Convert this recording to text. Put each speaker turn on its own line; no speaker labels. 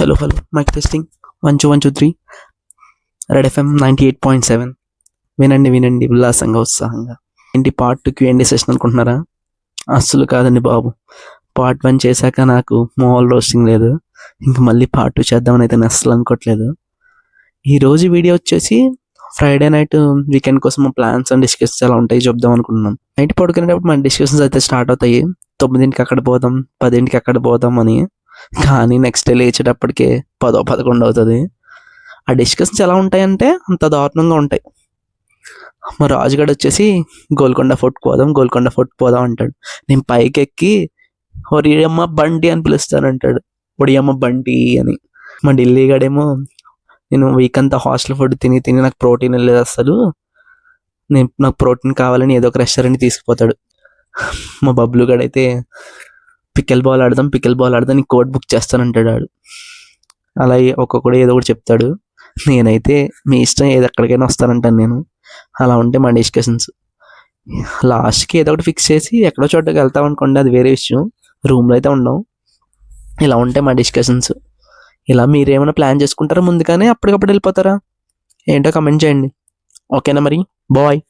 Hello mike testing 1 2 1 2 3 red FM 98.7 వినండి ఉల్లాసంగా ఉత్సాహంగా. ఏంటి పార్ట్ 2 Q&A సెషన్ అనుకుంటున్నారా? అస్సలు కాదండి బాబు. పార్ట్ 1 చేశాక నాకు మామూలు రోస్టింగ్ లేదు, ఇంక మళ్ళీ పార్ట్ 2 చేద్దామని అయితే నేను అస్సలు అనుకోవట్లేదు. ఈరోజు వీడియో వచ్చేసి ఫ్రైడే నైట్ వీకెండ్ కోసం మా ప్లాన్స్ అండ్ డిస్కషన్స్ ఎలా ఉంటాయి చెప్దాం అనుకుంటున్నాం. నైట్ పడుకునేటప్పుడు మన డిస్కషన్స్ అయితే స్టార్ట్ అవుతాయి. 9కి అక్కడ పోదాం, 10కి అక్కడ పోదాం అని. కానీ నెక్స్ట్ డే లేచేటప్పటికే 10 11 అవుతుంది. ఆ డిస్కషన్స్ ఎలా ఉంటాయంటే అంత దారుణంగా ఉంటాయి. మా రాజుగాడు వచ్చేసి గోల్కొండ ఫోర్ట్ పోదాం అంటాడు. నేను పైకి ఎక్కి ఒడియమ్మ బండి అని పిలుస్తానంటాడు, ఒడియమ్మ బండి అని. మా ఢిల్లీ గడేమో నేను వీక్ అంతా హాస్టల్ ఫుడ్ తిని నాకు ప్రోటీన్ లేదు అసలు, నాకు ప్రోటీన్ కావాలని ఏదో ఒక రెస్టారెంట్ తీసుకుపోతాడు. మా బబ్లు గడైతే పికెల్ బాల్ ఆడదాం నీకు కోడ్ బుక్ చేస్తానంటాడు ఆడు. అలా ఒక్కొక్కడు ఏదో ఒకటి చెప్తాడు. నేనైతే మీ ఇష్టం ఏది ఎక్కడికైనా వస్తానంటాను నేను. అలా ఉంటే మా డిస్కషన్స్ లాస్ట్కి ఏదో ఒకటి ఫిక్స్ చేసి ఎక్కడో చోటకి వెళ్తాం అనుకోండి, అది వేరే విషయం. రూమ్లో అయితే ఉండవు. ఇలా ఉంటాయి మా డిస్కషన్స్. ఇలా మీరేమైనా ప్లాన్ చేసుకుంటారా ముందుగానే, అప్పటికప్పుడు వెళ్ళిపోతారా? ఏంటో కమెంట్ చేయండి. ఓకేనా మరి, బాయ్.